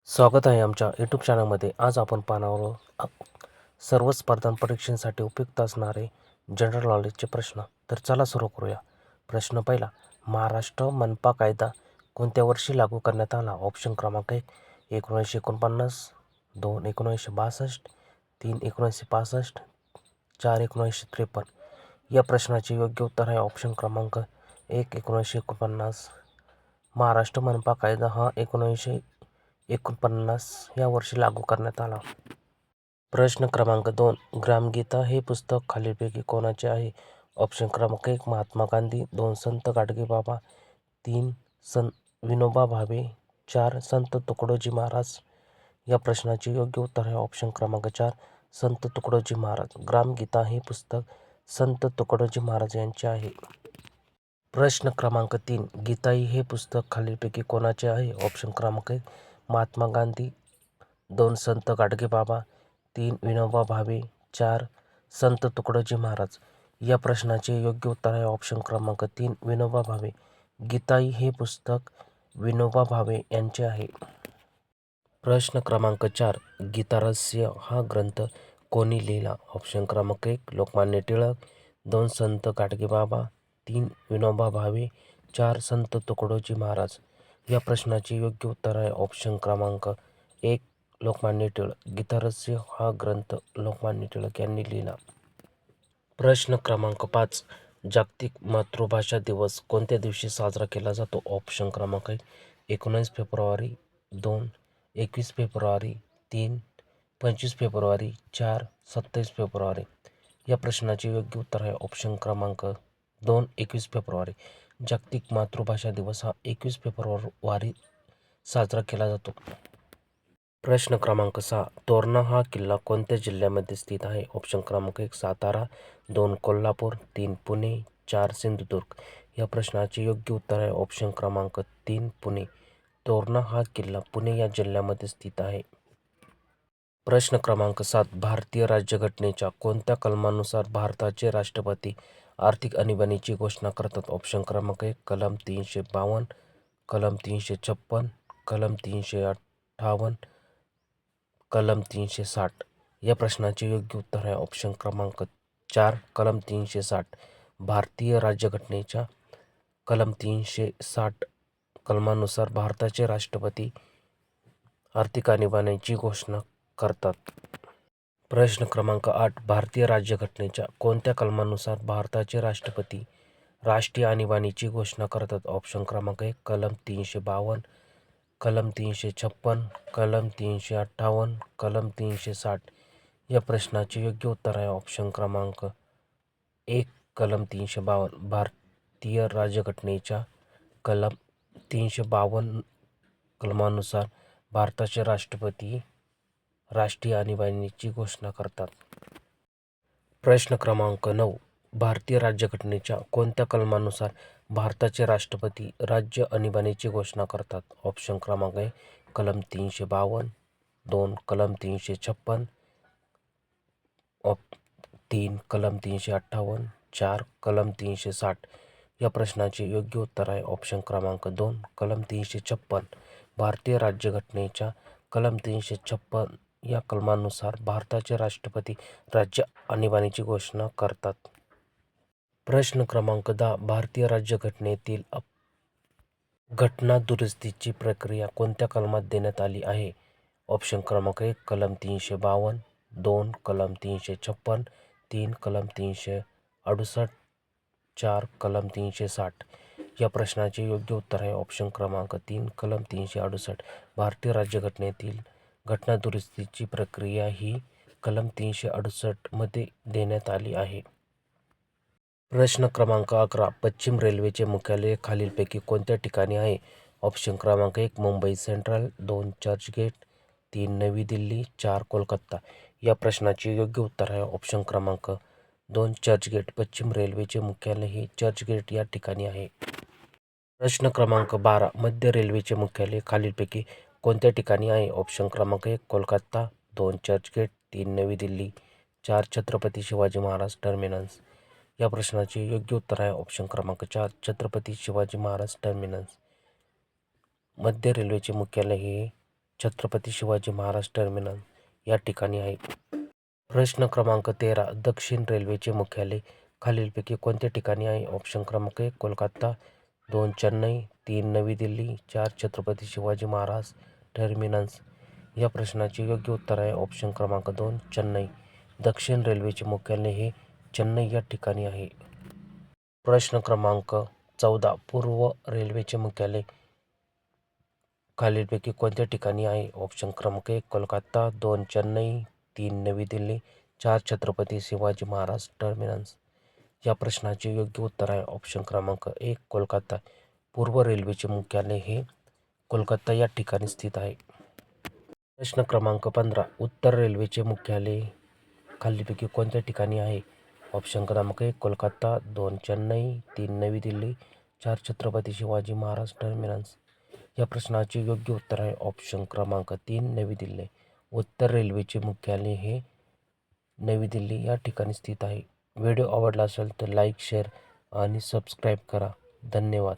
स्वागत आहे आमच्या यूट्यूब चॅनलमध्ये. आज आपण पाहणार आहोत सर्व स्पर्धा परीक्षांसाठी उपयुक्त असणारे जनरल नॉलेजचे प्रश्न. तर चला सुरू करूया. प्रश्न पहिला, महाराष्ट्र मनपा कायदा कोणत्या वर्षी लागू करण्यात आला? ऑप्शन क्रमांक 1 1949, 2 1962, 3 1965, 4 1953. या प्रश्नाचे योग्य उत्तर आहे ऑप्शन क्रमांक 1 1949. महाराष्ट्र मनपा कायदा हा 1949 या वर्षी लागू करण्यात आला. प्रश्न क्रमांक 2, ग्रामगीता हे पुस्तक खालीलपैकी कोणाचे आहे? ऑप्शन क्रमांक 1 महात्मा गांधी, 2 संत गाडगेबाबा, 3 संत विनोबा भावे, 4 संत तुकडोजी महाराज. या प्रश्नाचे योग्य उत्तर आहे ऑप्शन क्रमांक 4 संत तुकडोजी महाराज. ग्रामगीता हे पुस्तक संत तुकडोजी महाराज यांचे आहे. प्रश्न क्रमांक 3, गीताई हे पुस्तक खालीलपैकी कोणाचे आहे? ऑप्शन क्रमांक 1 महात्मा गांधी, 2 संत गाडगेबाबा, 3 विनोबा भावे, 4 संत तुकडोजी महाराज. या प्रश्नाचे योग्य उत्तर आहे ऑप्शन क्रमांक 3 विनोबा भावे. गीताई हे पुस्तक विनोबा भावे यांचे आहे. प्रश्न क्रमांक 4, गीतारहस्य हा ग्रंथ कोणी लिहिला? ऑप्शन क्रमांक 1 लोकमान्य टिळक, 2 संत गाडगेबाबा, 3 विनोबा भावे, 4 संत तुकडोजी महाराज. या प्रश्नाचे योग्य उत्तर आहे ऑप्शन क्रमांक 1 लोकमान्य टिळक. गीतारहस्य हा ग्रंथ लोकमान्य टिळक यांनी लिहिला. प्रश्न क्रमांक 5, जागतिक मातृभाषा दिवस कोणत्या दिवशी साजरा केला जातो? ऑप्शन क्रमांक 1 19 फेब्रुवारी, 2 21 फेब्रुवारी, 3 25 फेब्रुवारी, 4 27 फेब्रुवारी. या प्रश्नाचे योग्य उत्तर आहे ऑप्शन क्रमांक 2 21 फेब्रुवारी. जागतिक मातृभाषा दिवस हा 21 फेब्रुवारी साजरा केला जातो. प्रश्न क्रमांक 6, तोरणा हा किल्ला कोणत्या जिल्ह्यामध्ये स्थित आहे? ऑप्शन क्रमांक 1 सातारा, 2 कोल्हापूर, 3 पुणे, 4 सिंधुदुर्ग. या प्रश्नाचे योग्य उत्तर आहे ऑप्शन क्रमांक 3 पुणे. तोरणा हा किल्ला पुणे या जिल्ह्यामध्ये स्थित आहे. प्रश्न क्रमांक 7, भारतीय राज्यघटनेच्या कोणत्या कलमानुसार भारताचे राष्ट्रपती आर्थिक आणीबाणीची घोषणा करतात? ऑप्शन क्रमांक 1 कलम 352, कलम 356, कलम 358, कलम 360. या प्रश्नाचे योग्य उत्तर आहे ऑप्शन क्रमांक 4 कलम 360. भारतीय राज्यघटनेच्या कलम 360 कलमानुसार भारताचे राष्ट्रपती आर्थिक आणीबाणीची घोषणा करतात. प्रश्न क्रमांक 8, भारतीय राज्यघटनेच्या कोणत्या कलमानुसार भारताचे राष्ट्रपती राष्ट्रीय आणीबाणीची घोषणा करतात? ऑप्शन क्रमांक 1 कलम 352, कलम 356, कलम 358, कलम 360. या प्रश्नाचे योग्य उत्तर आहे ऑप्शन क्रमांक 1 कलम 352. भारतीय राज्यघटनेच्या कलम 352 कलमानुसार भारताचे राष्ट्रपती राष्ट्रीय आणीबाणीची घोषणा करतात. प्रश्न क्रमांक 9, भारतीय राज्यघटनेच्या कोणत्या कलमानुसार भारताचे राष्ट्रपती राज्य आणीबाणीची घोषणा करतात? ऑप्शन क्रमांक 1 कलम 352, 2 कलम 356, 3 कलम 358, 4 कलम 360. या प्रश्नाचे योग्य उत्तर आहे ऑप्शन क्रमांक 2 कलम 356. भारतीय राज्यघटनेच्या कलम 356 या कलमानुसार भारताचे राष्ट्रपती राज्य आणीबाणीची घोषणा करतात. प्रश्न क्रमांक 10, भारतीय राज्यघटनेतील घटना दुरुस्तीची प्रक्रिया कोणत्या कलमात देण्यात आली आहे? ऑप्शन क्रमांक 1 कलम 352, 2 कलम 356, 3 कलम 368, 4 कलम 360. या प्रश्नाचे योग्य उत्तर आहे ऑप्शन क्रमांक 3 कलम 368. भारतीय राज्यघटनेतील घटना दुरुस्तीची प्रक्रिया ही कलम 368 मध्ये देण्यात आली आहे. प्रश्न क्रमांक 11, पश्चिम रेल्वेचे मुख्यालय खालीलपैकी कोणत्या ठिकाणी आहे? ऑप्शन क्रमांक 1 मुंबई सेंट्रल, 2 चर्चगेट, 3 नवी दिल्ली, 4 कोलकाता. या प्रश्नाचे योग्य उत्तर आहे ऑप्शन क्रमांक 2 चर्चगेट. पश्चिम रेल्वेचे मुख्यालय हे चर्चगेट या ठिकाणी आहे. प्रश्न क्रमांक 12, मध्य रेल्वेचे मुख्यालय खालीलपैकी कोणत्या ठिकाणी आहे? ऑप्शन क्रमांक 1 कोलकाता, 2 चर्चगेट, 3 नवी दिल्ली, 4 छत्रपती शिवाजी महाराज टर्मिनस. या प्रश्नाचे योग्य उत्तर आहे ऑप्शन क्रमांक 4 छत्रपती शिवाजी महाराज टर्मिनस. मध्य रेल्वेचे मुख्यालय हे छत्रपती शिवाजी महाराज टर्मिनल या ठिकाणी आहे. प्रश्न क्रमांक 13. दक्षिण रेल्वेचे मुख्यालय खालीलपैकी कोणत्या ठिकाणी आहे? ऑप्शन क्रमांक 1 कोलकाता, 2 चेन्नई, 3 नवी दिल्ली, 4 छत्रपती शिवाजी महाराज टर्मिनस. या प्रश्नाचे योग्य उत्तर आहे ऑप्शन क्रमांक 2 चेन्नई. दक्षिण रेल्वेचे मुख्यालय हे चेन्नई या ठिकाणी आहे. प्रश्न क्रमांक 14. पूर्व रेल्वेचे मुख्यालय खालीलपैकी कोणत्या ठिकाणी आहे? ऑप्शन क्रमांक 1 कोलकाता, 2 चेन्नई, 3 नवी दिल्ली, 4 छत्रपती शिवाजी महाराज टर्मिनस. या प्रश्नाचे योग्य उत्तर आहे ऑप्शन क्रमांक 1 कोलकाता. पूर्व रेल्वेचे मुख्यालय हे कोलकाता या ठिकाणी स्थित आहे. प्रश्न क्रमांक 15. उत्तर रेल्वेचे मुख्यालय खालीलपैकी कोणत्या ठिकाणी आहे? ऑप्शन क्रमांक 1 कोलकाता, 2 चेन्नई, 3 नवी दिल्ली, 4 छत्रपती शिवाजी महाराज टर्मिनस. या प्रश्नाचे योग्य उत्तर आहे ऑप्शन क्रमांक 3 नवी दिल्ली. उत्तर रेल्वेचे मुख्यालय हे नवी दिल्ली या ठिकाणी स्थित आहे. व्हिडिओ आवडला असेल तर लाईक, शेअर आणि सबस्क्राईब करा. धन्यवाद.